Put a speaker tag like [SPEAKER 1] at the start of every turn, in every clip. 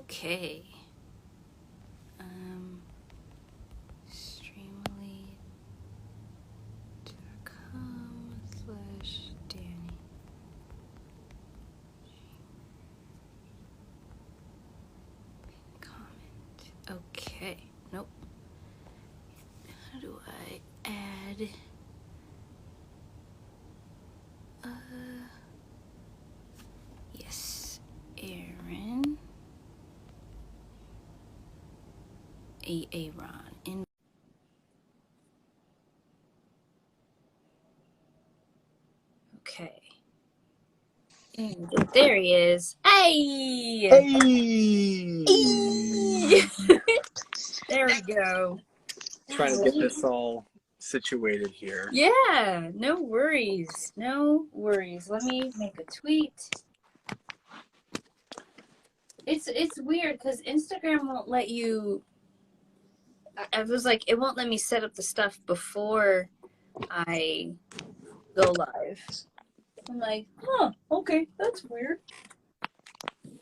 [SPEAKER 1] Okay. Streamily.com/Danny. Comment. Okay. Nope. How do I add? Yes. Aaron. Aaron. Okay. And there he is. Hey!
[SPEAKER 2] Hey!
[SPEAKER 1] There we go.
[SPEAKER 2] Trying to get this all situated here.
[SPEAKER 1] Yeah, no worries. No worries. Let me make a tweet. It's weird because Instagram won't let you. I was like, it won't let me set up the stuff before I go live. I'm like, huh, okay, that's weird.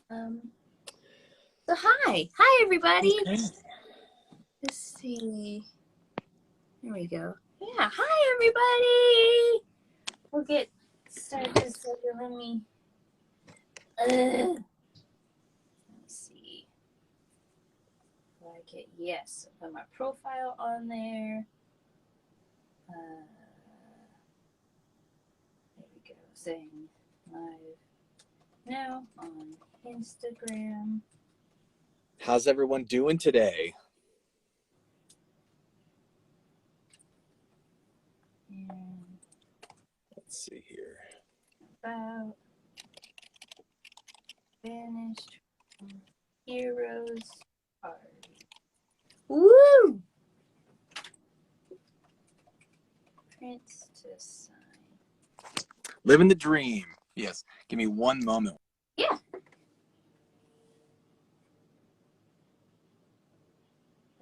[SPEAKER 1] So hi everybody.
[SPEAKER 2] Okay.
[SPEAKER 1] Let's see. There we go. Yeah, hi everybody. We'll get started. So let me. Let's see. Like it. Yes. Put my profile on there. There we go. Saying live now on Instagram.
[SPEAKER 2] How's everyone doing today?
[SPEAKER 1] And
[SPEAKER 2] Let's see here.
[SPEAKER 1] about vanished from heroes party. Woo! Prince to sign.
[SPEAKER 2] Living the dream. Yes. Give me one moment.
[SPEAKER 1] Yeah.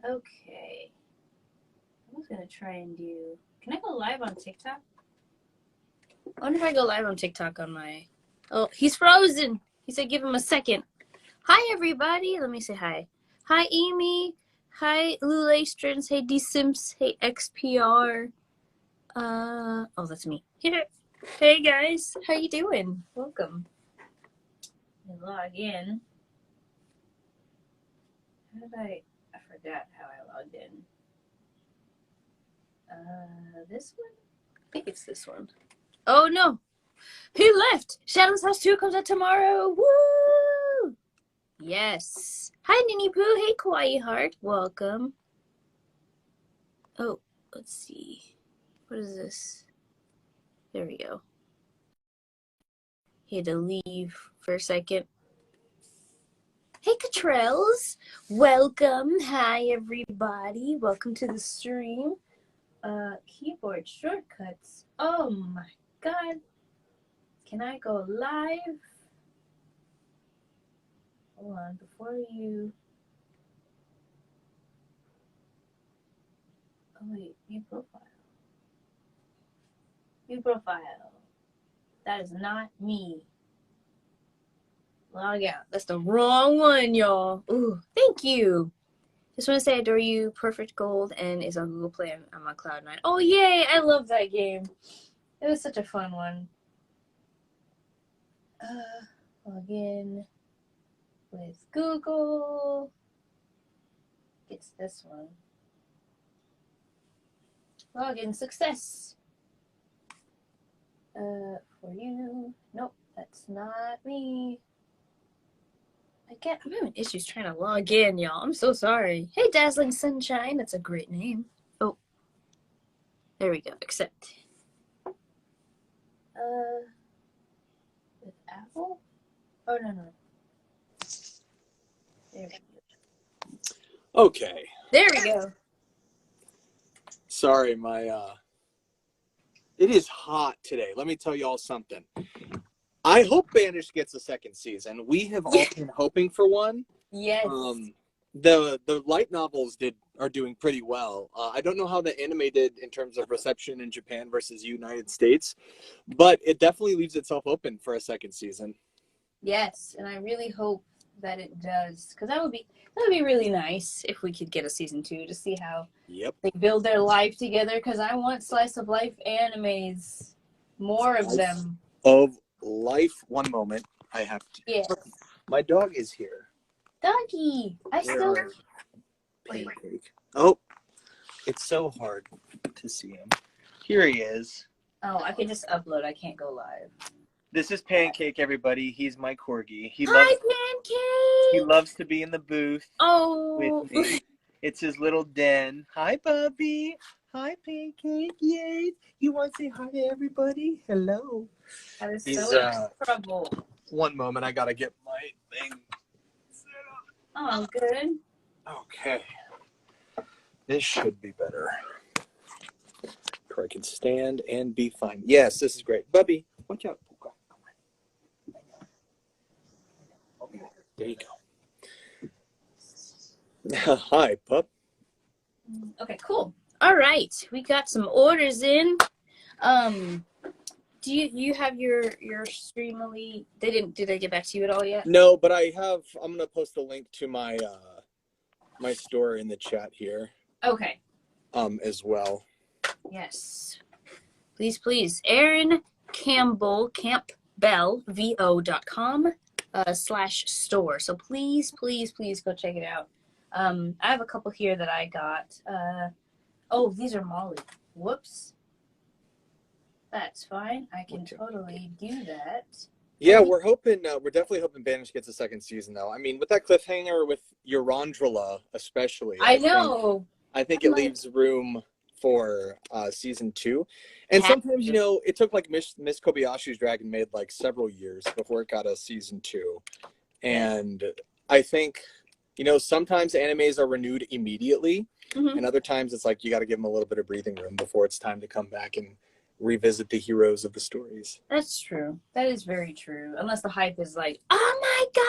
[SPEAKER 1] Okay. I was gonna try and do. Can I go live on TikTok? I wonder if I go live on TikTok on my. Oh, he's frozen. He said, "Give him a second." Hi, everybody. Let me say hi. Hi, Amy. Hi, Lule Strins. Hey, D Simps. Hey, XPR. Oh, that's me. Hey, guys. How you doing? Welcome. Let me log in. How did I forgot how I logged in. This one? I think it's this one. Oh, no. He left. Shadow's House 2 comes out tomorrow. Woo! Yes. Hi, Ninny Poo. Hey, Kawaii Heart. Welcome. Oh, let's see. What is this? There we go. He had to leave for a second. Hey, Catrells. Welcome. Hi, everybody. Welcome to the stream. Keyboard shortcuts. Oh, my God. Can I go live? Hold on. Before you... Oh, wait. View profile. View profile. That is not me. Log out. That's the wrong one, y'all. Ooh, thank you. Just want to say I adore you. Perfect Gold and is on Google Play. I'm on Cloud9. Oh, yay. I love that game. It was such a fun one. Log in with Google. It's this one. Login success. For you. Nope, that's not me. I'm having issues trying to log in, y'all. I'm so sorry. Hey, Dazzling Sunshine. That's a great name. Oh. There we go. Accept. With Apple? Oh, no. There we go.
[SPEAKER 2] Okay.
[SPEAKER 1] There we go.
[SPEAKER 2] Sorry, it is hot today. Let me tell you all something. I hope Banished gets a second season. We have all been hoping for one.
[SPEAKER 1] Yes.
[SPEAKER 2] The light novels are doing pretty well. I don't know how the anime did in terms of reception in Japan versus United States, but it definitely leaves itself open for a second season.
[SPEAKER 1] Yes, and I really hope that it does, because that would be really nice if we could get a season 2 to see how they build their life together. Because I want slice of life animes, more of them.
[SPEAKER 2] Of life. One moment, I have to.
[SPEAKER 1] Yes.
[SPEAKER 2] My dog is here.
[SPEAKER 1] Doggy,
[SPEAKER 2] Pancake. Oh, it's so hard to see him. Here he is.
[SPEAKER 1] Oh, I can just upload. I can't go live.
[SPEAKER 2] This is Pancake, everybody. He's my corgi.
[SPEAKER 1] Hi, Pancake!
[SPEAKER 2] He loves to be in the booth with
[SPEAKER 1] Oh.
[SPEAKER 2] me. It's his little den. Hi, puppy. Hi, Pancake. Yay. You want to say hi to everybody? Hello.
[SPEAKER 1] That is so trouble.
[SPEAKER 2] One moment. I got to get my thing set up.
[SPEAKER 1] Oh, good.
[SPEAKER 2] Okay. This should be better. Where I can stand and be fine. Yes, this is great. Bubby, watch out. Okay, there you go. Hi, pup.
[SPEAKER 1] Okay, cool. All right, we got some orders in. Do you have your Streamily? Did they get back to you at all yet?
[SPEAKER 2] No, but I have. I'm gonna post a link to my my store in the chat here.
[SPEAKER 1] Okay.
[SPEAKER 2] As well.
[SPEAKER 1] Yes. Please. Aaron Campbell, campbellvo.com /store. So please go check it out. I have a couple here that I got. Oh, these are Molly. Whoops. That's fine. I can totally do that.
[SPEAKER 2] Yeah, we're definitely hoping Banished gets a second season, though. I mean, with that cliffhanger with Eurandrila, especially.
[SPEAKER 1] I know.
[SPEAKER 2] I think it leaves room for season 2. And sometimes, it took like Miss Kobayashi's Dragon Maid like several years before it got a season 2. And I think, sometimes animes are renewed immediately. And other times it's like you got to give them a little bit of breathing room before it's time to come back and revisit the heroes of the stories.
[SPEAKER 1] That's true. That is very true. Unless the hype is like, oh my god.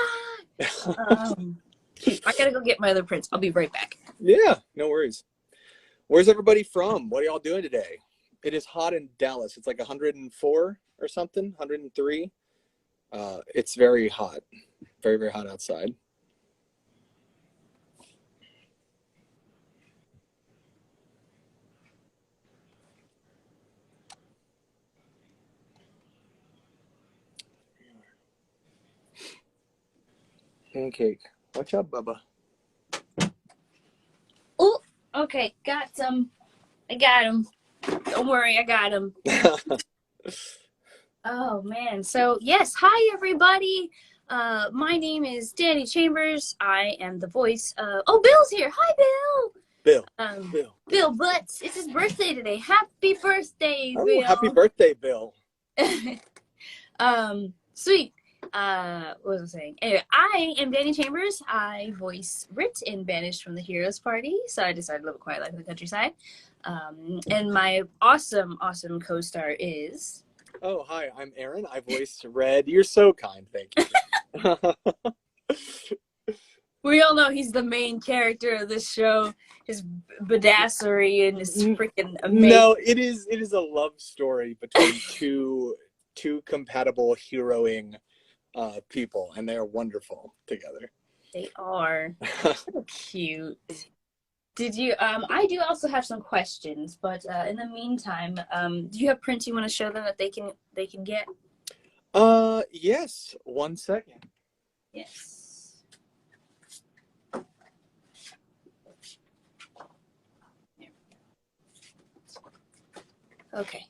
[SPEAKER 1] I gotta go get my other prints. I'll be right back.
[SPEAKER 2] Yeah, no worries. Where's everybody from? What are y'all doing today? It is hot in Dallas. It's like 104 or something, 103. It's very hot. Very, very hot outside. Pancake. Watch out, Bubba.
[SPEAKER 1] Oh, okay. Got some. I got him. Don't worry, I got him. Oh, man. So, yes. Hi, everybody. My name is Danny Chambers. I am the voice of... Oh, Bill's here. Hi, Bill. Bill Butts. It's his birthday today. Happy birthday, Bill.
[SPEAKER 2] Happy birthday, Bill.
[SPEAKER 1] Sweet. What was I saying? Anyway, I am Danny Chambers. I voice Rit in Banished from the Heroes Party, so I decided to live a quiet life in the countryside. And my awesome co-star is...
[SPEAKER 2] Oh, hi, I'm Aaron. I voice Red. You're so kind, thank you.
[SPEAKER 1] We all know he's the main character of this show. His badassery and his freaking amazing...
[SPEAKER 2] No, it is a love story between two compatible heroing people, and they are wonderful together.
[SPEAKER 1] They are. So cute. Did you I do also have some questions, but in the meantime, do you have prints you want to show them that they can get?
[SPEAKER 2] Yes. 1 second.
[SPEAKER 1] Yes. Okay.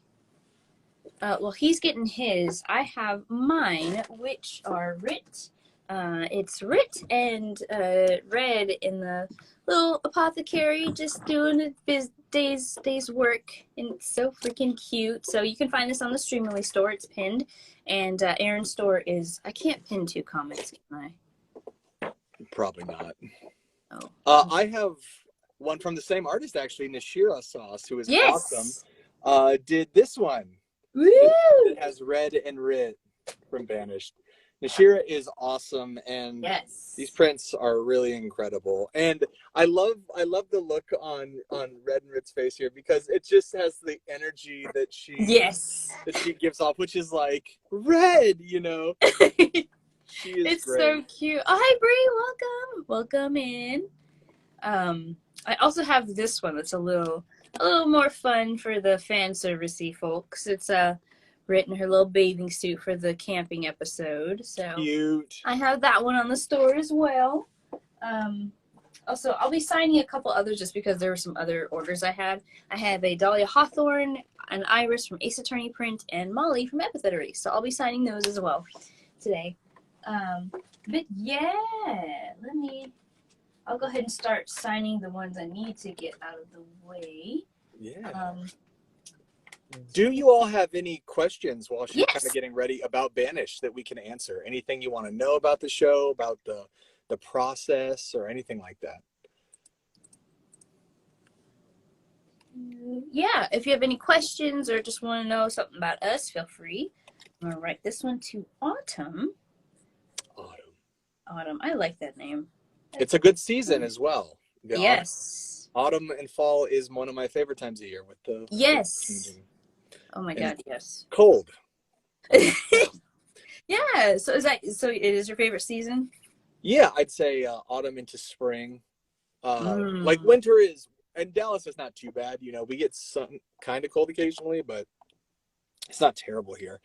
[SPEAKER 1] Well, he's getting his. I have mine, which are Rit. It's Rit and Red in the little apothecary, just doing his day's work, and it's so freaking cute. So you can find this on the Streamily store. It's pinned, and Aaron's store is. I can't pin 2 comments, can I?
[SPEAKER 2] Probably not.
[SPEAKER 1] Oh.
[SPEAKER 2] I have one from the same artist actually, Nishira Sauce, who is
[SPEAKER 1] Yes.
[SPEAKER 2] awesome. Did this one.
[SPEAKER 1] Woo!
[SPEAKER 2] It has Red and Rit from Banished. Nishira is awesome, and these prints are really incredible. And I love the look on Red and Rit's face here, because it just has the energy that she gives off, which is like Red, She is
[SPEAKER 1] It's
[SPEAKER 2] great.
[SPEAKER 1] so cute. Oh, hi, Bree. Welcome. Welcome in. I also have this one that's a little more fun for the fan servicey folks. It's written her little bathing suit for the camping episode. So
[SPEAKER 2] Cute.
[SPEAKER 1] I have that one on the store as well. Also, I'll be signing a couple others just because there were some other orders I had. I have a Dahlia Hawthorne, an Iris from Ace Attorney Print, and Molly from Epithet. So I'll be signing those as well today. But yeah, I'll go ahead and start signing the ones I need to get out of the way.
[SPEAKER 2] Yeah. Do you all have any questions while she's
[SPEAKER 1] Yes.
[SPEAKER 2] kind of getting ready about Banish that we can answer? Anything you want to know about the show, about the process, or anything like that?
[SPEAKER 1] Yeah, if you have any questions or just want to know something about us, feel free. I'm going to write this one to Autumn. Autumn. I like that name.
[SPEAKER 2] It's a good season as well.
[SPEAKER 1] Yes.
[SPEAKER 2] Autumn and fall is one of my favorite times of year with the
[SPEAKER 1] yes. Oh my God, yes.
[SPEAKER 2] Cold.
[SPEAKER 1] Yeah. So it is your favorite season?
[SPEAKER 2] Yeah, I'd say autumn into spring. Like winter is, and Dallas is not too bad. You know, we get some kind of cold occasionally, but it's not terrible here.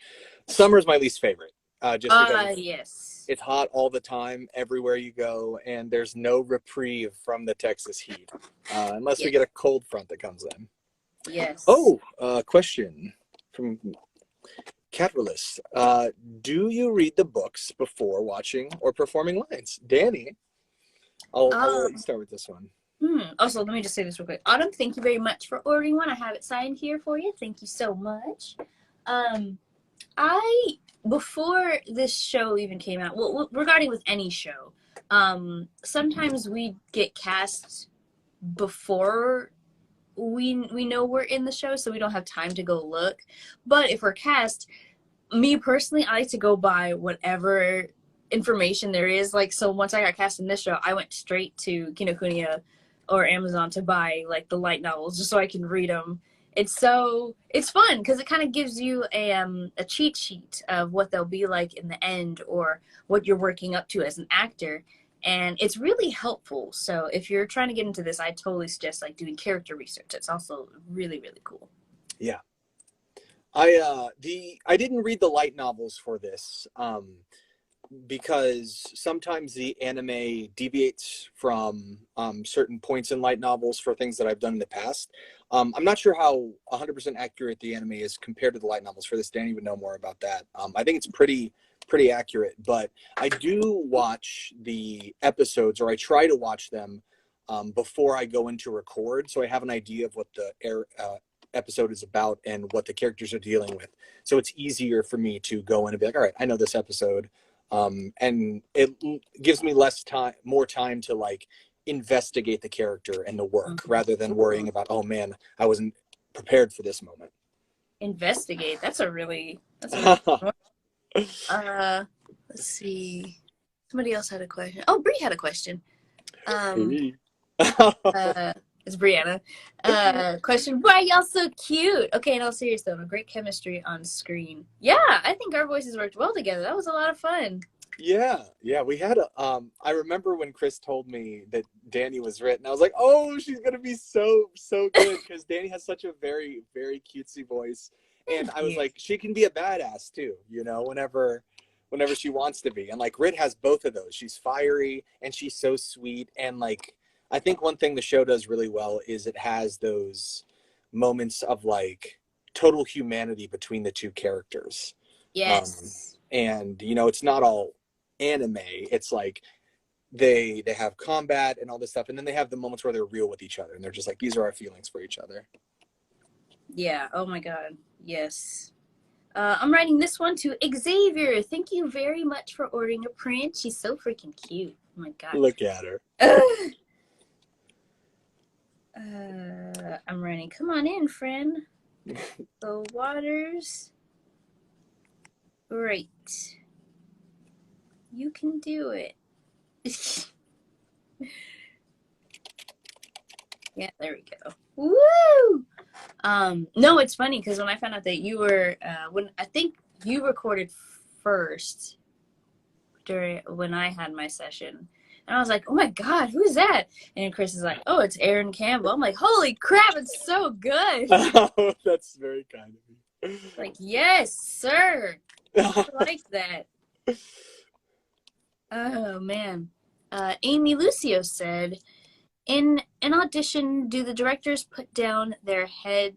[SPEAKER 2] Summer is my least favorite. Just because
[SPEAKER 1] yes.
[SPEAKER 2] it's hot all the time, everywhere you go, and there's no reprieve from the Texas heat, unless we get a cold front that comes in.
[SPEAKER 1] Yes.
[SPEAKER 2] Oh, question from Catalyst. Do you read the books before watching or performing lines? Danny, I'll let you start with this one.
[SPEAKER 1] Also, let me just say this real quick. Autumn, thank you very much for ordering one. I have it signed here for you. Thank you so much. Before this show even came out, well, regarding with any show, sometimes we get cast before we know we're in the show, so we don't have time to go look. But if we're cast, me personally, I like to go by whatever information there is. Like, so once I got cast in this show, I went straight to Kinokuniya or Amazon to buy like the light novels just so I can read them. It's fun because it kind of gives you a cheat sheet of what they'll be like in the end or what you're working up to as an actor, and it's really helpful. So if you're trying to get into this, I totally suggest like doing character research. It's also really, really cool.
[SPEAKER 2] Yeah, I didn't read the light novels for this because sometimes the anime deviates from certain points in light novels for things that I've done in the past. I'm not sure how 100% accurate the anime is compared to the light novels for this. Danny would know more about that. I think it's pretty accurate, but I do watch the episodes, or I try to watch them before I go into record, so I have an idea of what the episode is about and what the characters are dealing with. So it's easier for me to go in and be like, all right, I know this episode. And it gives me more time to like investigate the character and the work rather than worrying about, oh man, I wasn't prepared for this moment.
[SPEAKER 1] Investigate. That's a really let's see. Somebody else had a question. Oh, Bree had a question. It's Brianna. Question, why are y'all so cute? Okay, in all seriousness though, great chemistry on screen. Yeah, I think our voices worked well together. That was a lot of fun.
[SPEAKER 2] Yeah, we had I remember when Chris told me that Danny was written, I was like, oh, she's gonna be so good, because Danny has such a very, very cutesy voice, and I was like, she can be a badass too, you know, whenever she wants to be. And like Rit has both of those. She's fiery and she's so sweet, and like I think one thing the show does really well is it has those moments of like total humanity between the two characters.
[SPEAKER 1] Yes.
[SPEAKER 2] And you know, it's not all anime. It's like they have combat and all this stuff, and then they have the moments where they're real with each other and they're just like, these are our feelings for each other.
[SPEAKER 1] Yeah. Oh my God. Yes. I'm writing this one to Xavier. Thank you very much for ordering a print. She's so freaking cute. Oh my God.
[SPEAKER 2] Look at her.
[SPEAKER 1] I'm writing, come on in, friend. The waters. Great. You can do it. Yeah, there we go. Woo! No, it's funny because when I found out that you were, when I think you recorded first, when I had my session. And I was like, oh my God, who's that? And Chris is like, oh, it's Aaron Campbell. I'm like, holy crap, it's so good.
[SPEAKER 2] Oh, that's very kind of you.
[SPEAKER 1] Like, yes, sir. I like that. Oh, man. Amy Lucio said, in an audition, do the directors put down their head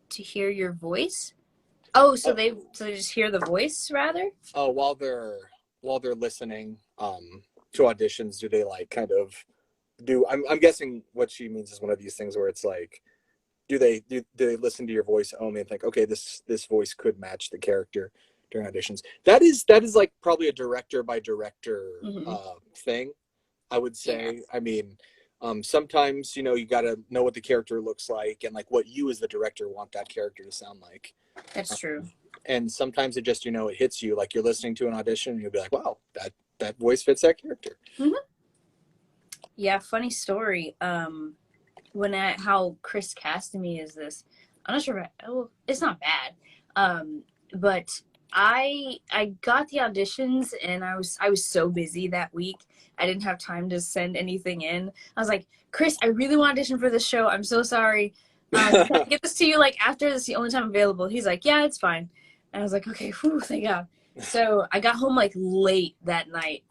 [SPEAKER 1] to hear your voice? Oh, so they just hear the voice rather?
[SPEAKER 2] Oh, while they're listening to auditions, do they like kind of do? I'm guessing what she means is one of these things where it's like, do they listen to your voice only and think, okay, this voice could match the character during auditions? That is like probably a director by director thing, I would say. Yeah. I mean, sometimes you got to know what the character looks like and like what you as the director want that character to sound like.
[SPEAKER 1] That's true.
[SPEAKER 2] And sometimes it just it hits you, like you're listening to an audition and you'll be like, wow, that voice fits that character.
[SPEAKER 1] Yeah, funny story. How Chris casted me is this. I'm not sure. It's not bad. But I got the auditions and I was so busy that week. I didn't have time to send anything in. I was like, Chris, I really want to audition for this show. I'm so sorry. Can I get this to you like after? This is the only time available. He's like, yeah, it's fine. And I was like, okay, whew, thank God. So I got home like late that night,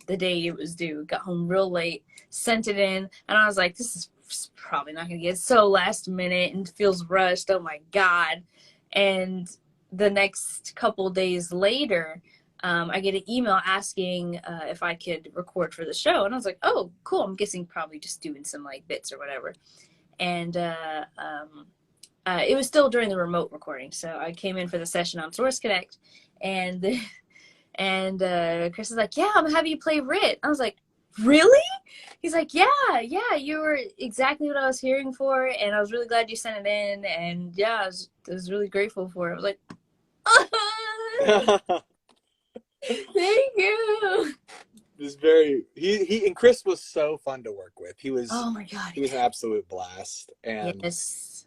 [SPEAKER 1] the day it was due. Got home real late, sent it in, and I was like, this is probably not going to get so last minute and feels rushed. Oh my God. And the next couple days later, I get an email asking if I could record for the show. And I was like, oh, cool. I'm guessing probably just doing some like bits or whatever. And it was still during the remote recording. So I came in for the session on Source Connect, and Chris is like, yeah, I'm gonna have you play Rit. I was like, really? He's like, yeah, you were exactly what I was hearing for, and I was really glad you sent it in, and yeah, I was really grateful for it. I was like, thank you.
[SPEAKER 2] It was very he and Chris was so fun to work with. He was,
[SPEAKER 1] oh my God,
[SPEAKER 2] he was an absolute blast, and
[SPEAKER 1] yes,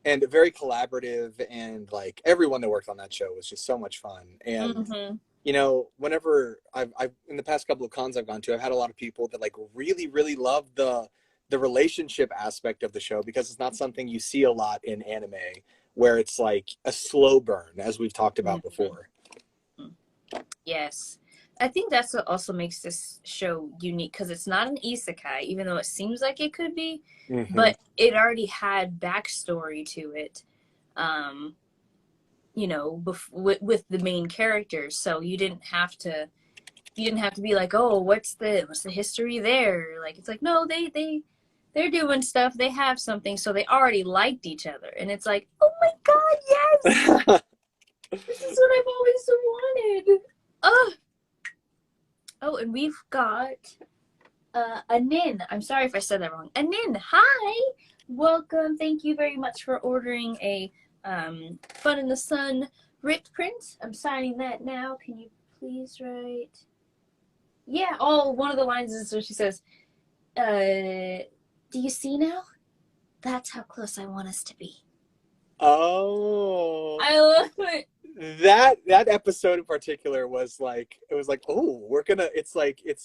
[SPEAKER 2] and very collaborative, and like everyone that worked on that show was just so much fun. And whenever I've in the past couple of cons I've gone to, I've had a lot of people that like really love the relationship aspect of the show, because it's not something you see a lot in anime, where it's like a slow burn, as we've talked about before.
[SPEAKER 1] Yes. I think that's what also makes this show unique, because it's not an isekai, even though it seems like it could be, but it already had backstory to it, with the main characters. So you didn't have to be like, oh, what's the history there? Like, it's like, no, they're doing stuff. They have something, so they already liked each other, and it's like, oh my God, yes, this is what I've always wanted. Oh, and we've got Anin. I'm sorry if I said that wrong. Anin, hi. Welcome. Thank you very much for ordering a Fun in the Sun Rit print. I'm signing that now. Can you please write? Yeah. Oh, one of the lines is so she says, do you see now? That's how close I want us to be.
[SPEAKER 2] Oh.
[SPEAKER 1] I love it.
[SPEAKER 2] That episode in particular was like, it was like, oh, we're gonna, yes.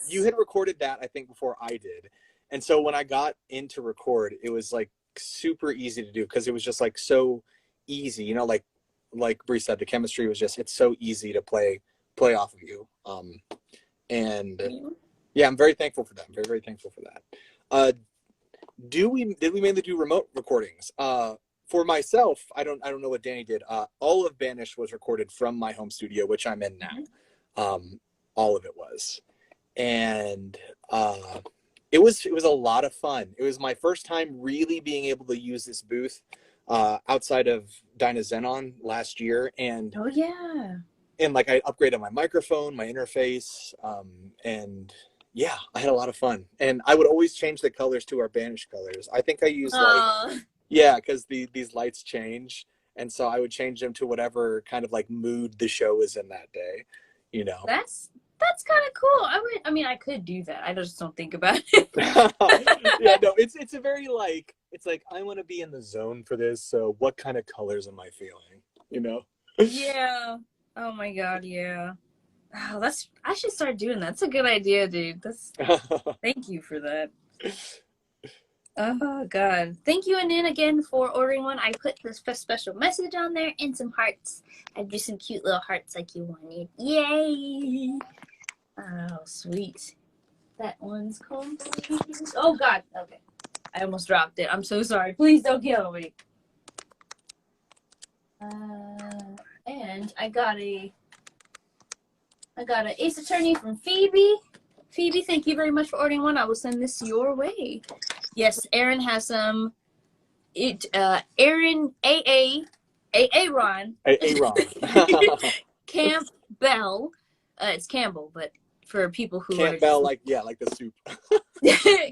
[SPEAKER 2] You had recorded that, I think, before I did. And so when I got into record, it was like super easy to do, because it was just like so easy, like Bree said, the chemistry was just, it's so easy to play off of you. And yeah, I'm very thankful for that. I'm very, very thankful for that. Did we mainly do remote recordings? For myself, I don't know what Danny did. All of Banish was recorded from my home studio, which I'm in now. All of it was, and it was a lot of fun. It was my first time really being able to use this booth outside of Dynazenon last year, and
[SPEAKER 1] oh yeah,
[SPEAKER 2] and like I upgraded my microphone, my interface, and yeah, I had a lot of fun. And I would always change the colors to our Banish colors. I think I used yeah, because these lights change, and so I would change them to whatever kind of like mood the show is in that day,
[SPEAKER 1] That's kind of cool. I could do that. I just don't think about it.
[SPEAKER 2] Yeah, no, it's a very like, it's like, I want to be in the zone for this, so what kind of colors am I feeling?
[SPEAKER 1] Yeah. Oh my god, yeah. Oh, I should start doing that. That's a good idea, dude. Thank you for that. Oh god. Thank you, Anin, again for ordering one. I put this special message on there and some hearts. I drew some cute little hearts like you wanted. Yay! Oh, sweet. That one's complete. Oh god. Okay. I almost dropped it. I'm so sorry. Please don't kill me. And I got a Ace Attorney from Phoebe. Phoebe, thank you very much for ordering one. I will send this your way. Yes, Aaron has some. Aaron Aaron Campbell. It's Campbell, but for people who
[SPEAKER 2] Campbell, like the soup.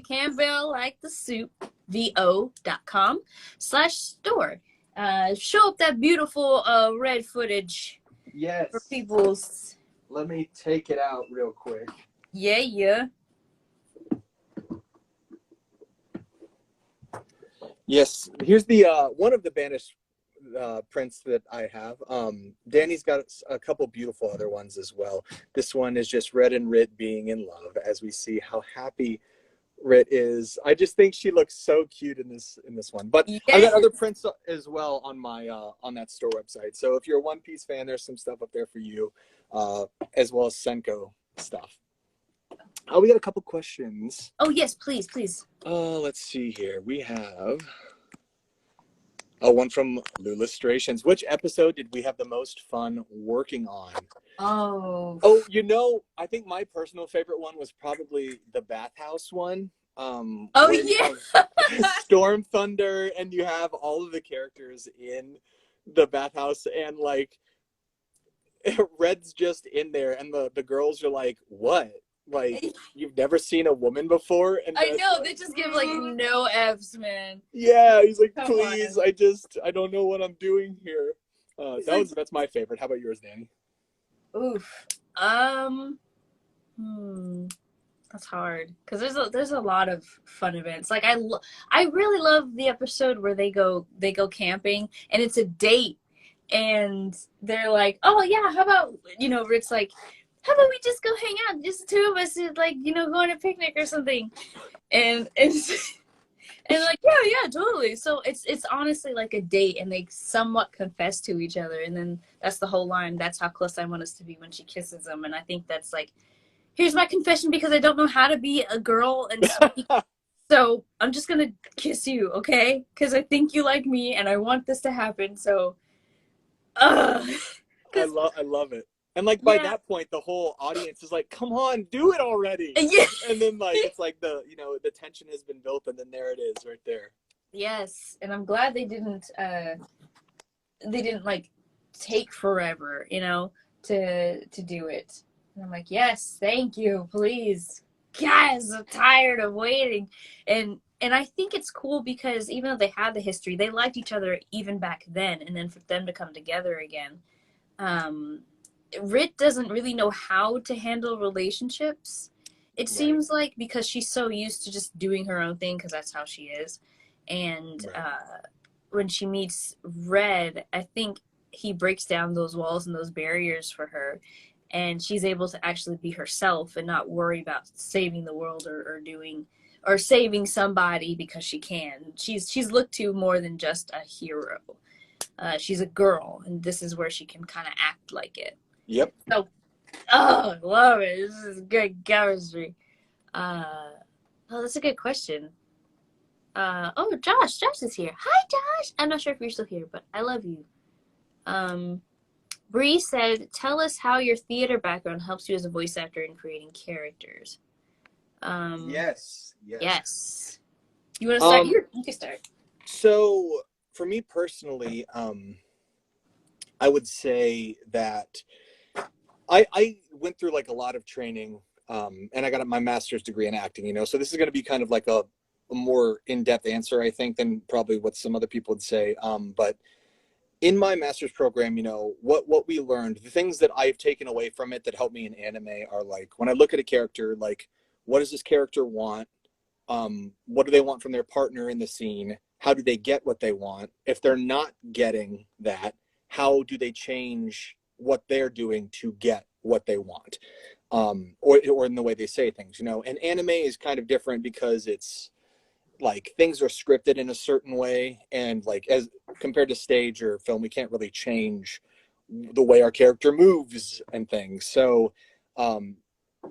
[SPEAKER 1] Campbell like the soup. vo.com/store. Show up that beautiful red footage.
[SPEAKER 2] Yes.
[SPEAKER 1] For people's.
[SPEAKER 2] Let me take it out real quick.
[SPEAKER 1] Yeah.
[SPEAKER 2] Yes, here's the one of the banished prints that I have. Danny's got a couple beautiful other ones as well. This one is just Red and Rit being in love, as we see how happy Rit is. I just think she looks so cute in this one. But yes. I've got other prints as well on my on that store website. So if you're a One Piece fan, there's some stuff up there for you, as well as Senko stuff. We got a couple questions.
[SPEAKER 1] Oh yes, please.
[SPEAKER 2] Let's see here. We have one from Lulustrations. Which episode did we have the most fun working on?
[SPEAKER 1] Oh,
[SPEAKER 2] I think my personal favorite one was probably the bathhouse one.
[SPEAKER 1] Yeah.
[SPEAKER 2] Storm Thunder, and you have all of the characters in the bathhouse, and like Red's just in there, and the girls are like, "What? Like, you've never seen a woman before?" And
[SPEAKER 1] I know, they just give like no F's, man.
[SPEAKER 2] Yeah, he's like, please, I don't know what I'm doing here. That's my favorite. How about yours, Danny?
[SPEAKER 1] Oof. That's hard because there's a lot of fun events. Like I really love the episode where they go camping and it's a date and they're like, oh yeah, how about Rit's like, how about we just go hang out, just the two of us, like go on a picnic or something, and like yeah totally. So it's honestly like a date and they somewhat confess to each other and then that's the whole line. That's how close I want us to be when she kisses him, and I think that's like, here's my confession because I don't know how to be a girl and speak. So I'm just gonna kiss you, okay? Because I think you like me and I want this to happen. So
[SPEAKER 2] I love it. And like by that point, the whole audience is like, "Come on, do it already!"
[SPEAKER 1] Yeah.
[SPEAKER 2] And then like it's like the tension has been built, and then there it is, right there.
[SPEAKER 1] Yes, and I'm glad they didn't like take forever, to do it. And I'm like, yes, thank you, please, guys. I'm tired of waiting, and I think it's cool because even though they had the history, they liked each other even back then, and then for them to come together again. Rit doesn't really know how to handle relationships. It seems like because she's so used to just doing her own thing because that's how she is. And when she meets Red, I think he breaks down those walls and those barriers for her. And she's able to actually be herself and not worry about saving the world or saving somebody because she can. She's looked to more than just a hero. She's a girl, and this is where she can kind of act like it.
[SPEAKER 2] Yep.
[SPEAKER 1] So, I love it. This is good chemistry. That's a good question. Josh is here. Hi, Josh. I'm not sure if you're still here, but I love you. Bree said, tell us how your theater background helps you as a voice actor in creating characters.
[SPEAKER 2] Yes.
[SPEAKER 1] You want to start? You can start.
[SPEAKER 2] So, for me personally, I would say that I went through like a lot of training, and I got my master's degree in acting, so this is going to be kind of like a more in-depth answer, I think, than probably what some other people would say. But in my master's program, what we learned, the things that I've taken away from it that helped me in anime are like, when I look at a character, like, what does this character want? What do they want from their partner in the scene? How do they get what they want? If they're not getting that, how do they change what they're doing to get what they want, or in the way they say things, you know. And anime is kind of different because it's like things are scripted in a certain way, and like as compared to stage or film, we can't really change the way our character moves and things. So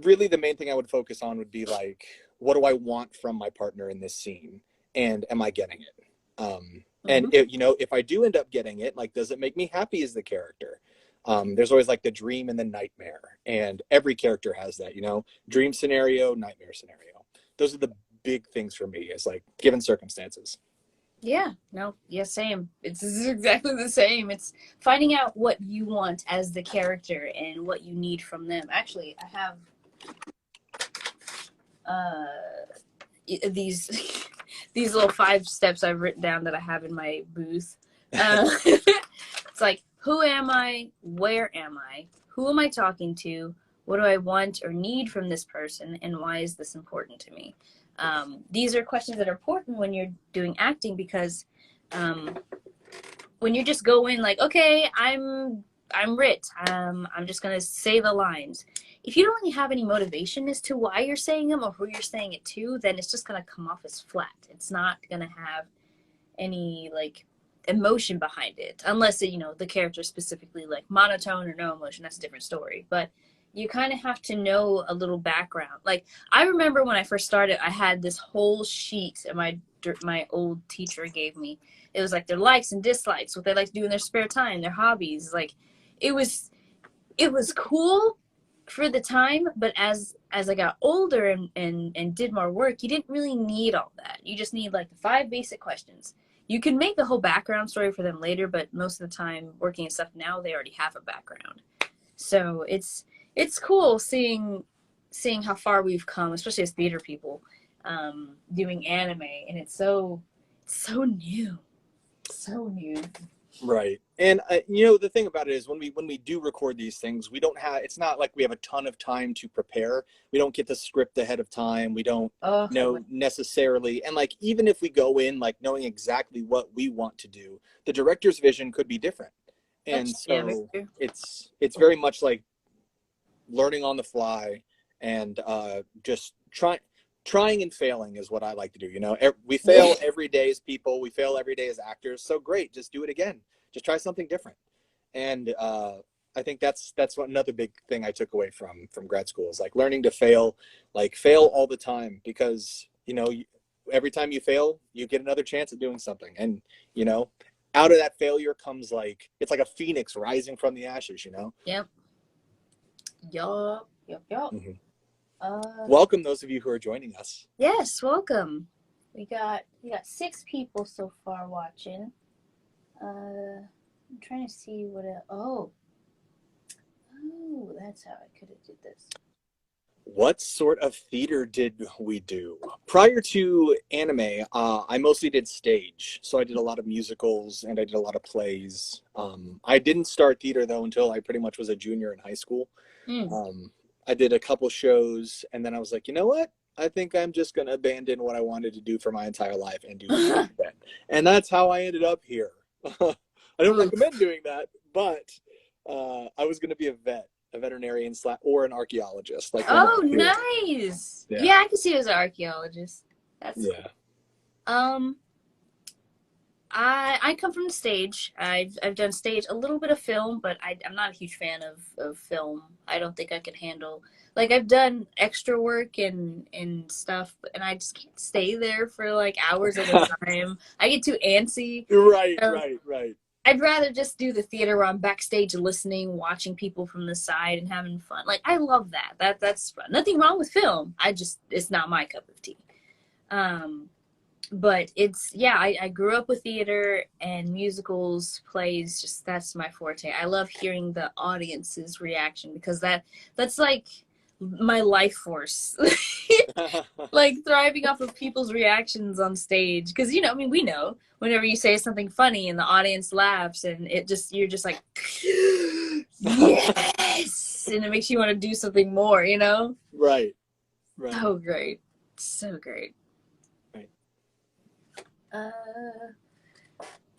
[SPEAKER 2] really the main thing I would focus on would be like, what do I want from my partner in this scene, and am I getting it? And it, you know, if I do end up getting it, like, does it make me happy as the character? There's always like the dream and the nightmare, and every character has that, you know, dream scenario, nightmare scenario. Those are the big things for me, is like given circumstances.
[SPEAKER 1] Yeah, no, yeah, same. It's exactly the same. It's finding out what you want as the character and what you need from them. Actually, I have these these little 5 steps I've written down that I have in my booth. It's like, who am I? Where am I? Who am I talking to? What do I want or need from this person? And why is this important to me? These are questions that are important when you're doing acting, because when you just go in like, okay, I'm Rit, I'm just gonna say the lines. If you don't really have any motivation as to why you're saying them or who you're saying it to, then it's just gonna come off as flat. It's not gonna have any like emotion behind it, unless it, you know, the character specifically like monotone or no emotion. That's a different story. But you kind of have to know a little background. Like, I remember when I first started, I had this whole sheet that my old teacher gave me. It was like their likes and dislikes, what they like to do in their spare time, their hobbies. Like, it was cool for the time, but as I got older and did more work, you didn't really need all that. You just need like the 5 basic questions. You can make the whole background story for them later, but most of the time working and stuff now, they already have a background. So it's cool seeing how far we've come, especially as theater people, doing anime, and it's so new, so new.
[SPEAKER 2] Right. And you know, the thing about it is when we do record these things, we don't have, it's not like we have a ton of time to prepare. We don't get the script ahead of time. We don't know necessarily. And like, even if we go in like knowing exactly what we want to do, the director's vision could be different. And so it's very much like learning on the fly, and just trying and failing is what I like to do. You know, we fail every day as people. We fail every day as actors. So great, just do it again. Just try something different. And I think that's what another big thing I took away from grad school is like learning to fail, like fail all the time, because, you know, every time you fail, you get another chance at doing something. And, you know, out of that failure comes like, it's like a phoenix rising from the ashes, you know?
[SPEAKER 1] Yep.
[SPEAKER 2] Mm-hmm. Welcome those of you who are joining us.
[SPEAKER 1] Yes, welcome. We got 6 people so far watching. I'm trying to see what oh, that's how I could have did this.
[SPEAKER 2] What sort of theater did we do? Prior to anime, I mostly did stage. So I did a lot of musicals and I did a lot of plays. I didn't start theater though until I pretty much was a junior in high school. I did a couple shows, and then I was like, you know what? I think I'm just going to abandon what I wanted to do for my entire life and do that. And that's how I ended up here. I don't recommend doing that, but I was going to be a veterinarian or an archaeologist. Like,
[SPEAKER 1] oh, nice. Yeah, I can see you as an archaeologist. That's cool. I come from the stage. I've done stage, a little bit of film, but I'm not a huge fan of film. I don't think I can handle, like, I've done extra work and stuff, and I just can't stay there for like hours at a time. I get too antsy.
[SPEAKER 2] Right.
[SPEAKER 1] I'd rather just do the theater where I'm backstage listening, watching people from the side and having fun. Like, I love that. That's fun. Nothing wrong with film. It's not my cup of tea. But I grew up with theater and musicals, plays, just that's my forte. I love hearing the audience's reaction, because that's like my life force. Like thriving off of people's reactions on stage, because, you know, I mean, we know whenever you say something funny and the audience laughs, and you're just like yes, and it makes you want to do something more, you know.
[SPEAKER 2] Right.
[SPEAKER 1] So great.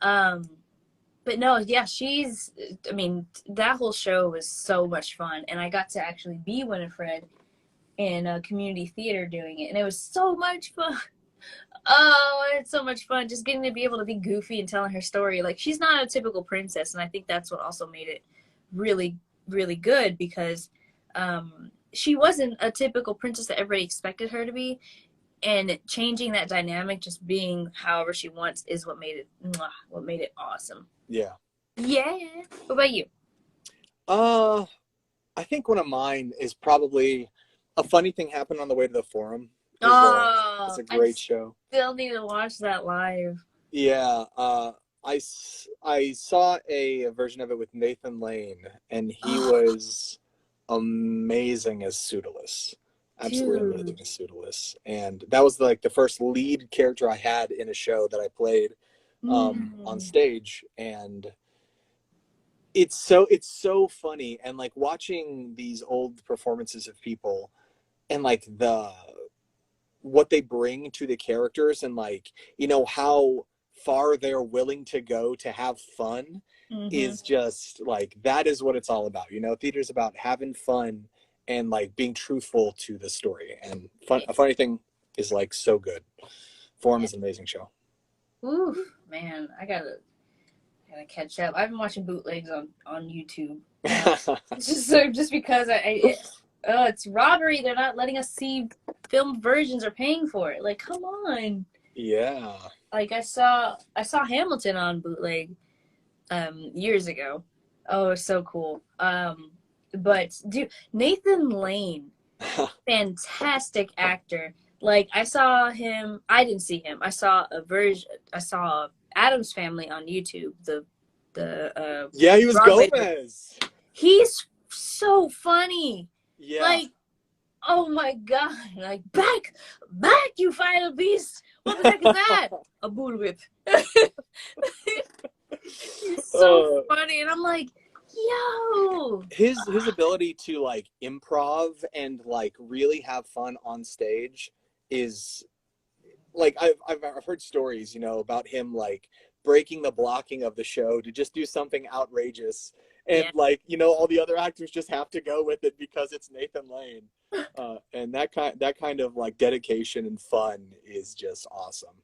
[SPEAKER 1] But no, yeah, I mean, that whole show was so much fun. And I got to actually be Winifred in a community theater doing it. And it was so much fun. Oh, it's so much fun just getting to be able to be goofy and telling her story. Like, she's not a typical princess. And I think that's what also made it really, really good because she wasn't a typical princess that everybody expected her to be. And changing that dynamic, just being however she wants, is what made it awesome.
[SPEAKER 2] Yeah.
[SPEAKER 1] Yeah. What about you?
[SPEAKER 2] I think one of mine is probably A Funny Thing Happened on the Way to the Forum. It's a great show.
[SPEAKER 1] Still need to watch that live.
[SPEAKER 2] Yeah. I saw a version of it with Nathan Lane, and he was amazing as Pseudolus. Absolutely amazing as Pseudolus. And that was like the first lead character I had in a show that I played on stage. And it's so funny. And like watching these old performances of people and like what they bring to the characters and like, you know, how far they're willing to go to have fun is just like, that is what it's all about. You know, theater's about having fun and like being truthful to the story. And A Funny Thing is like so good. Forum is an amazing show.
[SPEAKER 1] Ooh, man, I gotta catch up. I've been watching bootlegs on YouTube. just because it's robbery. They're not letting us see filmed versions or paying for it. Like, come on.
[SPEAKER 2] Yeah.
[SPEAKER 1] Like I saw Hamilton on bootleg years ago. Oh, it's so cool. But dude, Nathan Lane, fantastic actor. Like I didn't see him. I saw Addams Family on YouTube.
[SPEAKER 2] Yeah, he was
[SPEAKER 1] Broadway
[SPEAKER 2] Gomez.
[SPEAKER 1] He's so funny.
[SPEAKER 2] Yeah.
[SPEAKER 1] Like, oh my god! Like back, you final beast. What the heck is that? A bullwhip. He's so funny, and I'm like, yo.
[SPEAKER 2] His ability to like improv and like really have fun on stage is like I've heard stories, you know, about him like breaking the blocking of the show to just do something outrageous, and like, you know, all the other actors just have to go with it because it's Nathan Lane, and that kind of like dedication and fun is just awesome.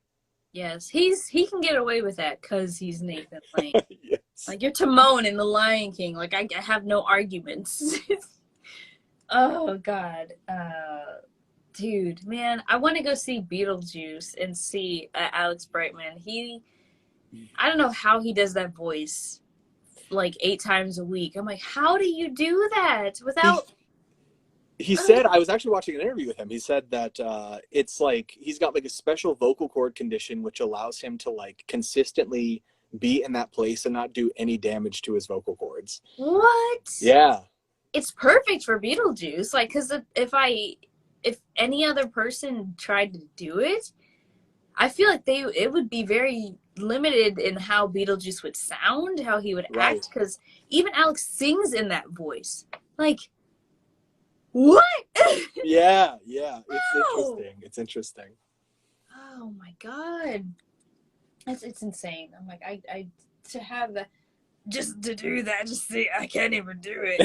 [SPEAKER 1] Yes, he can get away with that because he's Nathan Lane.
[SPEAKER 2] Yes.
[SPEAKER 1] Like you're Timon in The Lion King. Like I have no arguments. Oh God, dude, man, I want to go see Beetlejuice and see Alex Brightman. I don't know how he does that voice like 8 times a week. I'm like, how do you do that without?
[SPEAKER 2] He said, I was actually watching an interview with him. He said that it's like he's got like a special vocal cord condition which allows him to like consistently be in that place and not do any damage to his vocal cords.
[SPEAKER 1] What?
[SPEAKER 2] Yeah.
[SPEAKER 1] It's perfect for Beetlejuice. Like, because if any other person tried to do it, I feel like it would be very limited in how Beetlejuice would sound, how he would act, because even Alex sings in that voice. Like, what?
[SPEAKER 2] Yeah. It's interesting.
[SPEAKER 1] Oh my god. It's insane. I'm like, I to have that, just to do that, just see, I can't even do it.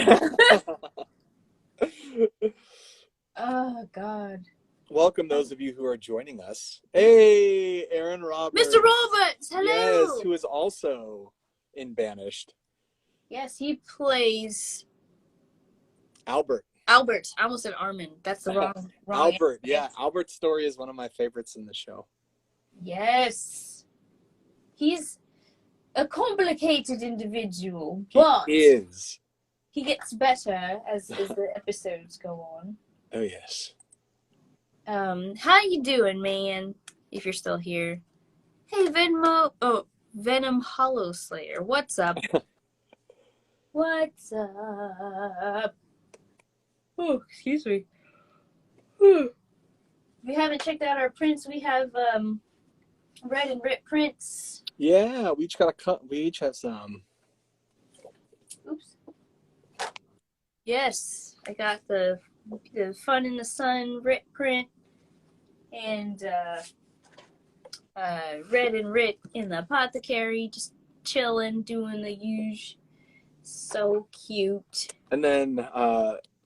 [SPEAKER 1] Oh god.
[SPEAKER 2] Welcome those of you who are joining us. Hey, Aaron Roberts.
[SPEAKER 1] Mr. Roberts, hello.
[SPEAKER 2] Yes, who is also in Banished.
[SPEAKER 1] Yes, he plays
[SPEAKER 2] Albert.
[SPEAKER 1] I almost said Armin. That's the wrong
[SPEAKER 2] Albert,
[SPEAKER 1] answer.
[SPEAKER 2] yeah. Albert's story is one of my favorites in the show.
[SPEAKER 1] Yes. He's a complicated individual, but
[SPEAKER 2] he
[SPEAKER 1] gets better as the episodes go on.
[SPEAKER 2] Oh yes.
[SPEAKER 1] How you doing, man? If you're still here. Hey, Venom Hollow Slayer. What's up? What's up? Oh, excuse me. If you haven't checked out our prints, we have red and rip prints.
[SPEAKER 2] Yeah, we each got a cut. We each have some.
[SPEAKER 1] Oops. Yes, I got the Fun in the Sun rip print, and Red and Rit in the apothecary, just chilling, doing the usual. So cute.
[SPEAKER 2] And then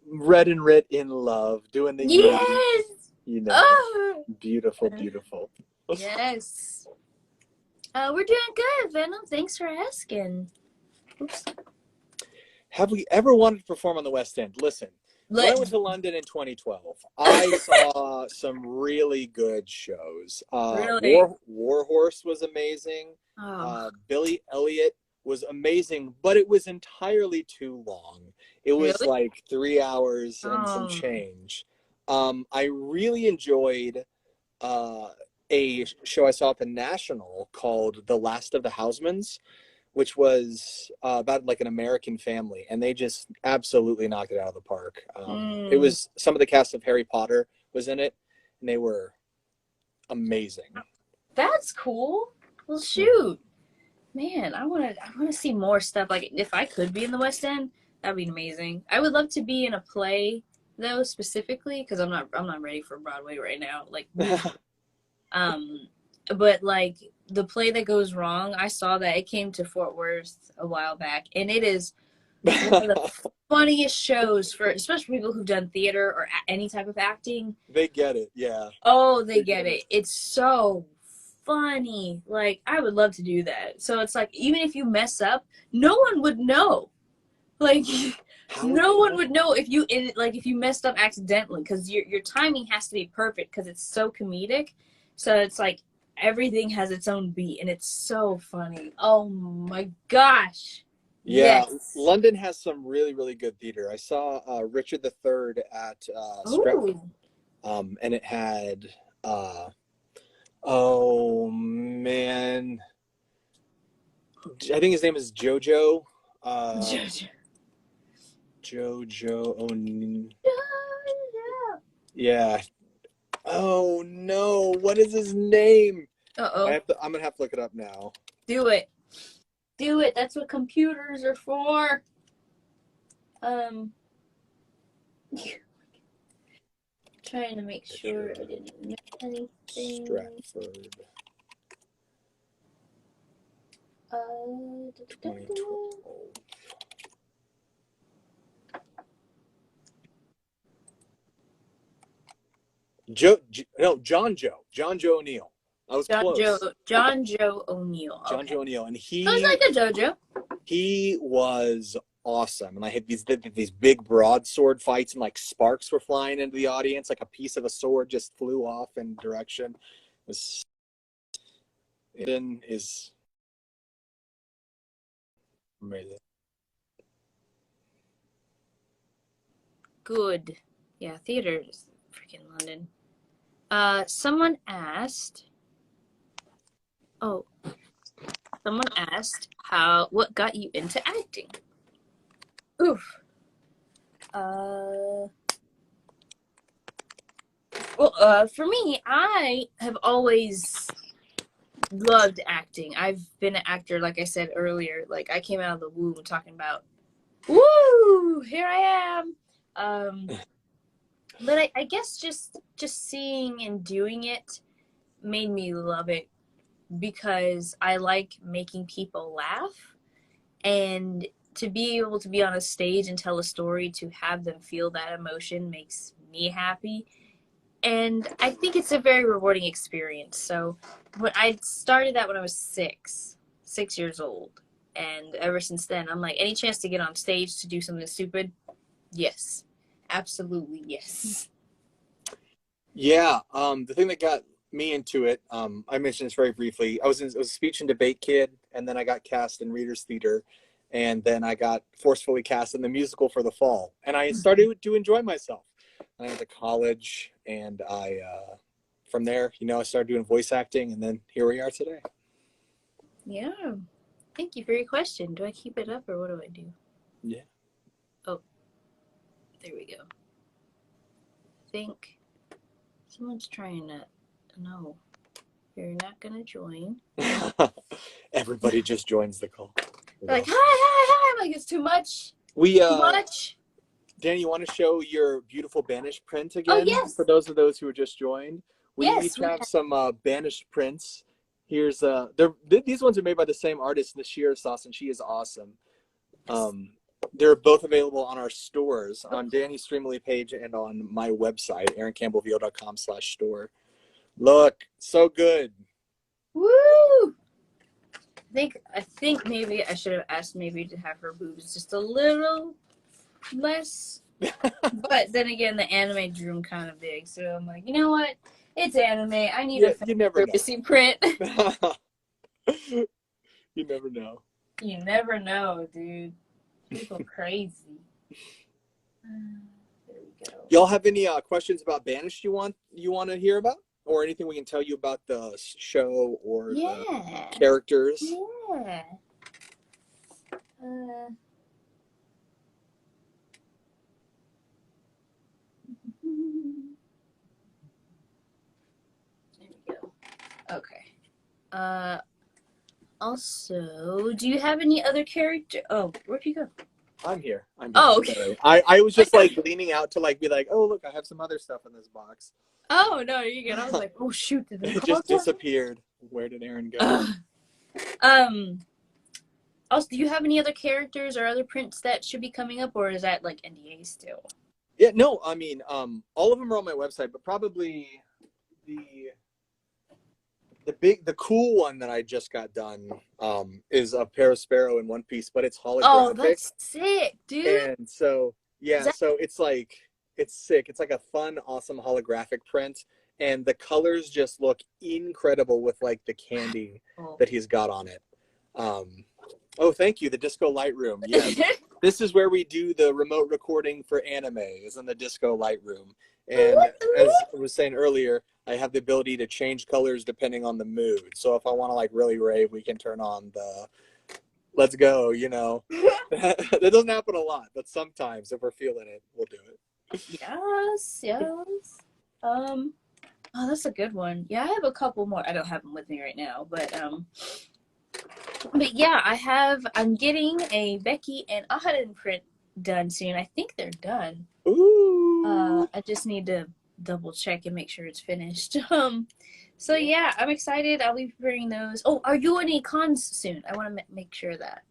[SPEAKER 2] Red and Rit in love, doing the
[SPEAKER 1] Yes.
[SPEAKER 2] you know,
[SPEAKER 1] Oh.
[SPEAKER 2] beautiful, beautiful.
[SPEAKER 1] Yes. We're doing good, Venom. Thanks for asking. Oops.
[SPEAKER 2] Have we ever wanted to perform on the West End? Listen, when I went to London in 2012, I saw some really good shows.
[SPEAKER 1] Really?
[SPEAKER 2] War Horse was amazing.
[SPEAKER 1] Oh.
[SPEAKER 2] Billy Elliot was amazing, but it was entirely too long. It was
[SPEAKER 1] Really?
[SPEAKER 2] like 3 hours and some change. I really enjoyed a show I saw at the National called The Last of the Housemans, which was about like an American family, and they just absolutely knocked it out of the park. It was some of the cast of Harry Potter was in it, and they were amazing.
[SPEAKER 1] That's cool. Well, shoot, man, I want to see more stuff. Like, if I could be in the West End, that'd be amazing. I would love to be in a play though, specifically, because I'm not ready for Broadway right now. Like, but like the play that goes wrong, I saw that it came to Fort Worth a while back, and it is one of the funniest shows for especially people who've done theater or any type of acting.
[SPEAKER 2] They get it, yeah.
[SPEAKER 1] Oh, they get it. It's so funny. Like, I would love to do that. So it's like, even if you mess up, no one would know. Like, no one would know if you if you messed up accidentally, because your timing has to be perfect because it's so comedic. So it's like everything has its own beat, and it's so funny. Oh my gosh.
[SPEAKER 2] Yeah,
[SPEAKER 1] yes.
[SPEAKER 2] London has some really, really good theater. I saw Richard III at Stratford, and it had oh man, I think his name is Jojo. Jojo O'Neill. Yeah. Oh no, what is his name? I'm gonna have to look it up now.
[SPEAKER 1] Do it. That's what computers are for. Trying to make sure I didn't miss anything.
[SPEAKER 2] Stratford. 2012. John Joe O'Neill. I was close.
[SPEAKER 1] John Joe O'Neill.
[SPEAKER 2] John Joe O'Neill, and he.
[SPEAKER 1] Sounds like a JoJo.
[SPEAKER 2] He was awesome, and I had these big broadsword fights, and like sparks were flying into the audience, like a piece of a sword just flew off in direction. It is amazing.
[SPEAKER 1] Good. Yeah, theaters, freaking London. Someone asked what got you into acting? Oof. For me, I have always loved acting. I've been an actor, like I said earlier. Like, I came out of the womb talking about, woo, here I am. But I guess just seeing and doing it made me love it, because I like making people laugh, and to be able to be on a stage and tell a story, to have them feel that emotion makes me happy. And I think it's a very rewarding experience. So when I started that when I was 6 years old, and ever since then, I'm like, any chance to get on stage to do something stupid? Yes, absolutely yes.
[SPEAKER 2] Yeah, the thing that got me into it, I mentioned this very briefly. I was a speech and debate kid, and then I got cast in Reader's Theater, and then I got forcefully cast in the musical for the fall, and I started to enjoy myself. I went to college, and I from there, I started doing voice acting, and then here we are today.
[SPEAKER 1] Yeah. Thank you for your question. Do I keep it up, or what do I do?
[SPEAKER 2] Yeah.
[SPEAKER 1] Oh, there we go. I think someone's trying to. No, you're not gonna join.
[SPEAKER 2] Everybody just joins the call.
[SPEAKER 1] They're like, hi. I'm like, it's too much. Too much.
[SPEAKER 2] Danny, you want to show your beautiful banished print again?
[SPEAKER 1] Oh, yes.
[SPEAKER 2] For those who have just joined. We each have some banished prints, Here's these ones are made by the same artist, Nashir Sauce, and she is awesome. They're both available on our stores, on Danny's Streamily page and on my website, aaroncampbellvo.com/store. Look, so good.
[SPEAKER 1] Woo! I think maybe I should have asked maybe to have her boobs just a little less. But then again, the anime drew them kind of big, so I'm like, you know what? It's anime. I need a privacy print.
[SPEAKER 2] You never know.
[SPEAKER 1] You never know, dude. People crazy. There we go.
[SPEAKER 2] Y'all have any questions about Banished you want to hear about, or anything we can tell you about the show or the characters?
[SPEAKER 1] Yeah. There we go. Okay. Also, do you have any other character? Oh, where'd you go?
[SPEAKER 2] I'm here.
[SPEAKER 1] Oh, okay.
[SPEAKER 2] I was just like leaning out to like be like, oh look, I have some other stuff in this box.
[SPEAKER 1] Oh no, you're good. I was like, oh shoot, did
[SPEAKER 2] it just disappeared. Where did Aaron go?
[SPEAKER 1] Also, do you have any other characters or other prints that should be coming up, or is that like NDA still?
[SPEAKER 2] Yeah, no, I mean, all of them are on my website, but probably the cool one that I just got done is a Parasparrow in One Piece, but it's holographic.
[SPEAKER 1] Oh, that's sick, dude.
[SPEAKER 2] And so so it's like, it's sick. It's like a fun, awesome holographic print, and the colors just look incredible with like the candy that he's got on it. Oh, thank you, the Disco Lightroom. Yes. This is where we do the remote recording for anime, is in the Disco Lightroom. And as I was saying earlier, I have the ability to change colors depending on the mood. So if I want to like really rave, we can turn on the let's go, you know. That doesn't happen a lot, but sometimes if we're feeling it, we'll do it.
[SPEAKER 1] Yes. Oh, that's a good one. Yeah, I have a couple more. I don't have them with me right now, but yeah, I'm getting a Becky and Ahaden print done soon. I think they're done.
[SPEAKER 2] Ooh.
[SPEAKER 1] I just need to double check and make sure it's finished. So yeah, I'm excited. I'll be preparing those. Oh, are you on any cons soon? I want to make sure of that.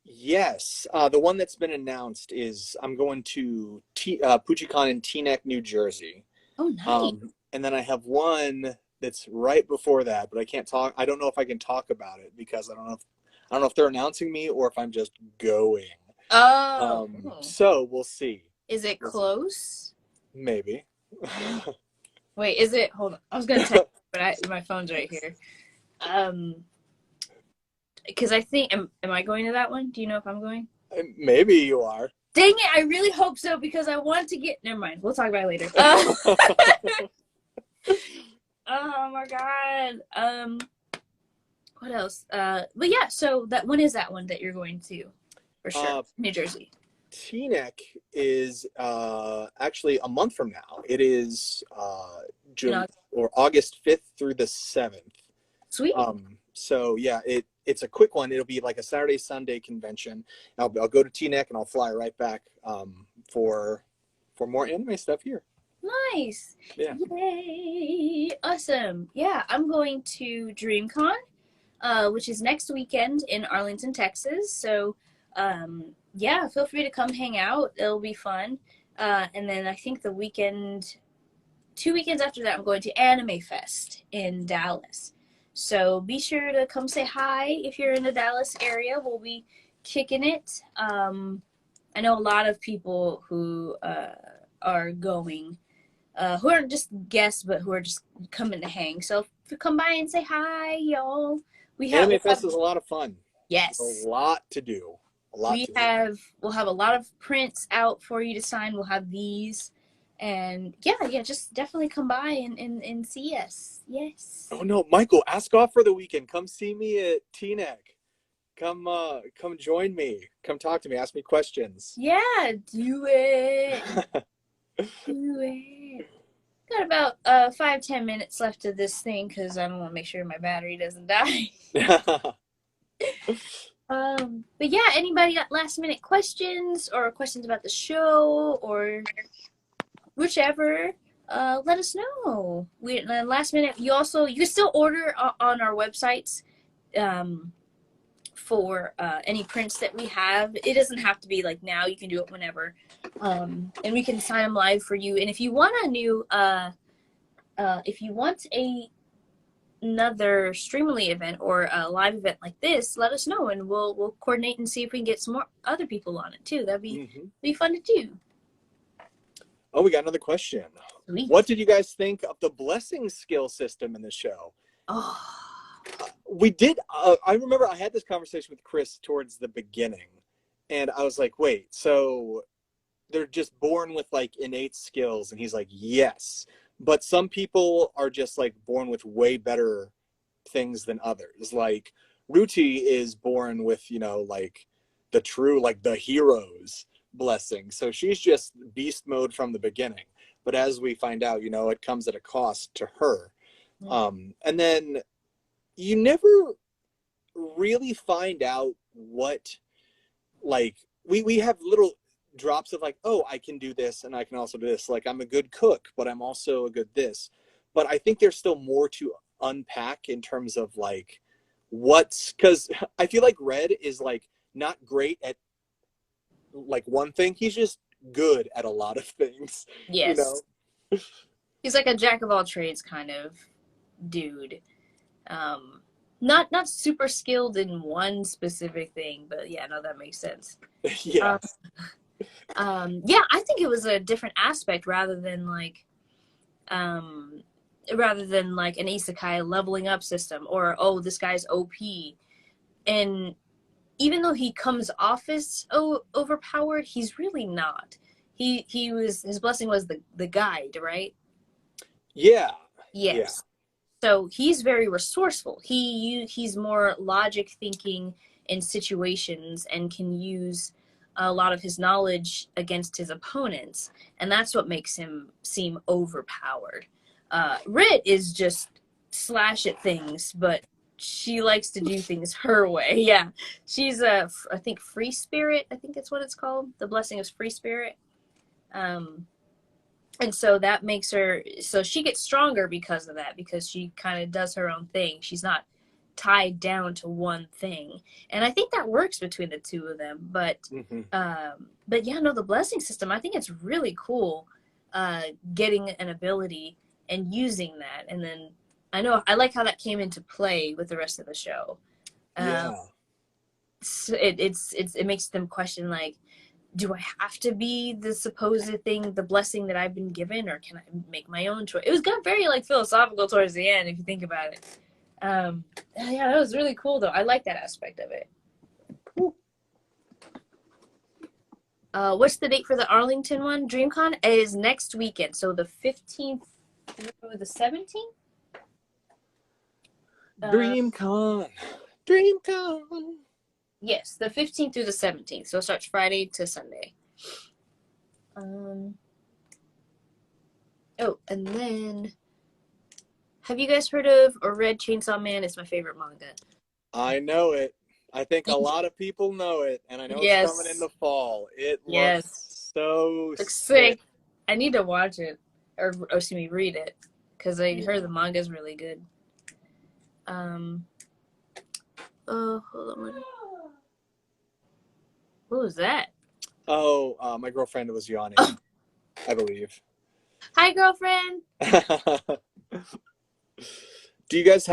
[SPEAKER 2] Yes, the one that's been announced is I'm going to PujiCon in Teaneck, New Jersey.
[SPEAKER 1] Oh, nice.
[SPEAKER 2] And then I have one that's right before that, but I can't talk. I don't know if I can talk about it because I don't know if they're announcing me or if I'm just going.
[SPEAKER 1] Oh.
[SPEAKER 2] So we'll see.
[SPEAKER 1] Is it close?
[SPEAKER 2] Maybe.
[SPEAKER 1] Wait, is it? Hold on. I was gonna text, but my phone's right here. Because I think, am I going to that one? Do you know if I'm going?
[SPEAKER 2] Maybe you are.
[SPEAKER 1] Dang it! I really hope so because I want to get. Never mind. We'll talk about it later. Oh my god. What else? But yeah. So when is that one that you're going to? For sure, New Jersey.
[SPEAKER 2] Teaneck is actually a month from now. It is June or August 5th through the 7th.
[SPEAKER 1] Sweet.
[SPEAKER 2] So yeah, it's a quick one. It'll be like a Saturday Sunday convention. I'll go to Teaneck and I'll fly right back for more anime stuff here.
[SPEAKER 1] Nice.
[SPEAKER 2] Yeah.
[SPEAKER 1] Yay. Awesome. Yeah, I'm going to DreamCon, which is next weekend in Arlington, Texas. So yeah, feel free to come hang out. It'll be fun. And then I think 2 weekends after that, I'm going to Anime Fest in Dallas. So be sure to come say hi if you're in the Dallas area. We'll be kicking it. I know a lot of people who are going, who aren't just guests, but who are just coming to hang. So if you come by and say hi, y'all.
[SPEAKER 2] Anime Fest is a lot of fun.
[SPEAKER 1] Yes.
[SPEAKER 2] A lot to do.
[SPEAKER 1] We'll have a lot of prints out for you to sign. We'll have these. And yeah, just definitely come by and see us. Yes.
[SPEAKER 2] Oh no, Michael, ask off for the weekend. Come see me at Teaneck. Come join me. Come talk to me. Ask me questions.
[SPEAKER 1] Yeah, do it. Do it. Got about 5-10 minutes left of this thing because I want to make sure my battery doesn't die. But yeah, anybody got last minute questions or questions about the show or whichever, let us know. We last minute. You can still order on our websites for any prints that we have. It doesn't have to be like now. You can do it whenever, and we can sign them live for you. And if you want a new, if you want another Streamily event or a live event like this, let us know, and we'll coordinate and see if we can get some more other people on it too. That'd be fun to do.
[SPEAKER 2] Oh, we got another question.
[SPEAKER 1] Sweet.
[SPEAKER 2] What did you guys think of the blessing skill system in the show?
[SPEAKER 1] Oh,
[SPEAKER 2] we did. I remember I had this conversation with Chris towards the beginning, and I was like, wait, so they're just born with like innate skills? And he's like, yes, but some people are just like born with way better things than others. Like Ruti is born with, like the true, like the hero's blessing. So she's just beast mode from the beginning. But as we find out, it comes at a cost to her. And then you never really find out what, like, we have little drops of like, oh, I can do this and I can also do this. Like, I'm a good cook, but I'm also a good this. But I think there's still more to unpack in terms of like because I feel like Red is like not great at like one thing. He's just good at a lot of things.
[SPEAKER 1] yes. He's like a jack of all trades kind of dude. Not super skilled in one specific thing, but yeah, no, that makes sense.
[SPEAKER 2] Yeah.
[SPEAKER 1] Yeah, I think it was a different aspect rather than like an isekai leveling up system, or oh, this guy's OP. And even though he comes off as overpowered, he's really not. His blessing was the guide, right?
[SPEAKER 2] Yeah.
[SPEAKER 1] Yes.
[SPEAKER 2] Yeah.
[SPEAKER 1] So he's very resourceful. He's more logic thinking in situations and can use a lot of his knowledge against his opponents, and that's what makes him seem overpowered. Rit is just slash at things, but she likes to do things her way. Yeah, she's I think free spirit. I think that's what it's called. The blessing is free spirit. And so that makes her, so she gets stronger because of that, because she kind of does her own thing. She's not tied down to one thing. And I think that works between the two of them. But yeah, no, the blessing system, I think it's really cool, getting an ability and using that. And then I like how that came into play with the rest of the show. So it makes them question, like, do I have to be the supposed thing, the blessing that I've been given, or can I make my own choice? It was got very like philosophical towards the end, if you think about it. Yeah, that was really cool though. I like that aspect of it. What's the date for the Arlington one? DreamCon is next weekend, so the 15th through the 17th.
[SPEAKER 2] DreamCon.
[SPEAKER 1] Yes, the 15th through the 17th. So it starts Friday to Sunday. Oh, and then, have you guys heard of or read Chainsaw Man? It's my favorite manga.
[SPEAKER 2] I know it. I think a lot of people know it, and I know it's coming in the fall. It looks so sick.
[SPEAKER 1] I need to watch it, or excuse me, read it, because I heard the manga is really good. Oh, hold on. Who was that?
[SPEAKER 2] Oh, my girlfriend was yawning, I believe.
[SPEAKER 1] Hi, girlfriend.
[SPEAKER 2] Do you guys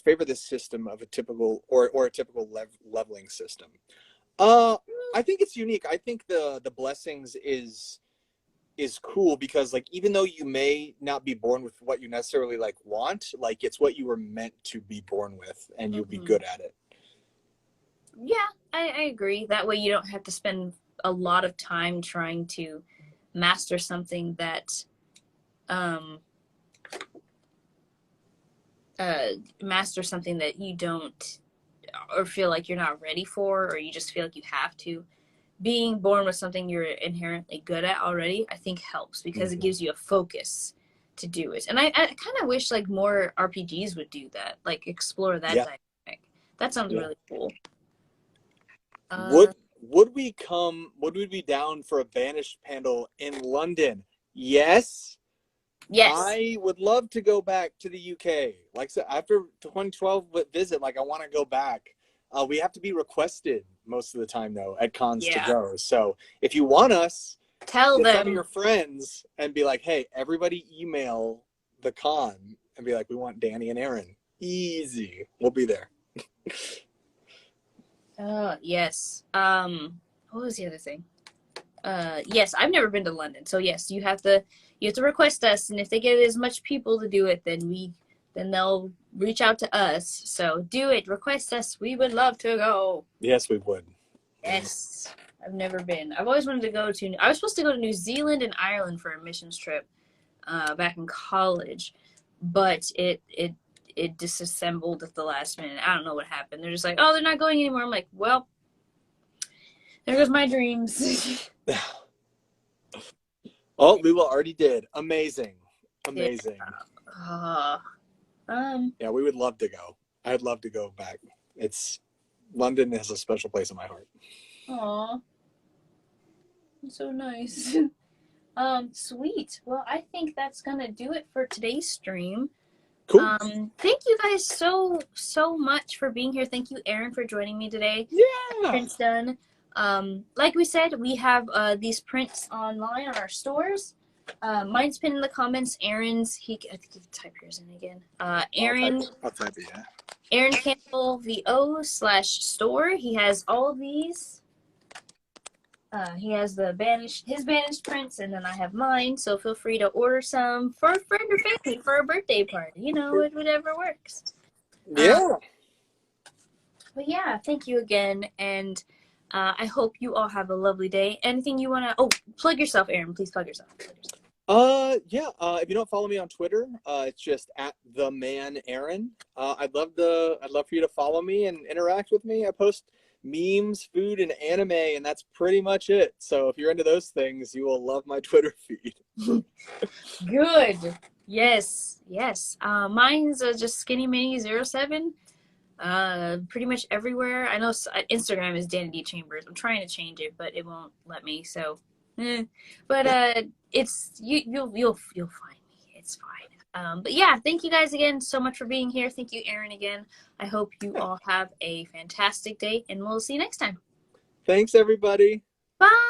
[SPEAKER 2] favor this system of a typical or a typical leveling system? I think it's unique. I think the blessings is cool because, like, even though you may not be born with what you necessarily like want, like, it's what you were meant to be born with, and you'll be good at it.
[SPEAKER 1] Yeah, I agree. That way you don't have to spend a lot of time trying to master something that you don't, or feel like you're not ready for, or you just feel like you have to. Being born with something you're inherently good at already, I think helps, because it gives you a focus to do it. And I kind of wish like more RPGs would do that, like explore that dynamic. That sounds really cool.
[SPEAKER 2] Would we be down for a Banished panel in London? Yes.
[SPEAKER 1] Yes.
[SPEAKER 2] I would love to go back to the UK. Like I said, after 2012 visit, like I want to go back. We have to be requested most of the time though at cons to go. So if you want us,
[SPEAKER 1] tell
[SPEAKER 2] get some of
[SPEAKER 1] them.
[SPEAKER 2] your friends and be like, hey, everybody email the con and be like, we want Danny and Aaron. Easy. We'll be there.
[SPEAKER 1] Yes. What was the other thing? Yes, I've never been to London, so yes, you have to request us, and if they get as much people to do it, then they'll reach out to us. So do it, request us. We would love to go.
[SPEAKER 2] Yes, we would.
[SPEAKER 1] Yes, I've never been. I've always wanted to go to. I was supposed to go to New Zealand and Ireland for a missions trip, back in college, but it disassembled at the last minute. I don't know what happened. They're just like, oh, they're not going anymore. I'm like, well, there goes my dreams.
[SPEAKER 2] Oh, we already did. Amazing. Amazing. Yeah, we would love to go. I'd love to go back. London has a special place in my heart.
[SPEAKER 1] Aw. So nice. Sweet. Well, I think that's gonna do it for today's stream.
[SPEAKER 2] Cool.
[SPEAKER 1] Thank you guys so much for being here. Thank you, Aaron, for joining me today.
[SPEAKER 2] Yeah.
[SPEAKER 1] Prints done. Like we said, we have these prints online on our stores. Mine's pinned in the comments. Aaron's, I think you can type yours in again. Aaron.
[SPEAKER 2] I'll type it, yeah.
[SPEAKER 1] Aaron Campbell VO/store. He has all of these. He has his banished prints, and then I have mine. So feel free to order some for a friend or family for a birthday party. You know, whatever works.
[SPEAKER 2] Yeah.
[SPEAKER 1] But yeah, thank you again, and I hope you all have a lovely day. Anything you want to? Oh, plug yourself, Aaron. Please plug yourself.
[SPEAKER 2] Yeah. If you don't follow me on Twitter, it's just @themanaaron. I'd love for you to follow me and interact with me. I post memes, food, and anime, and that's pretty much it. So if you're into those things, you will love my Twitter feed.
[SPEAKER 1] Good. Yes. Mine's just SkinnyMini07. Pretty much everywhere. I know Instagram is Danny D Chambers. I'm trying to change it, but it won't let me. So, but it's you'll find me. It's fine. But yeah, thank you guys again so much for being here. Thank you, Aaron, again. I hope you all have a fantastic day, and we'll see you next time.
[SPEAKER 2] Thanks, everybody.
[SPEAKER 1] Bye.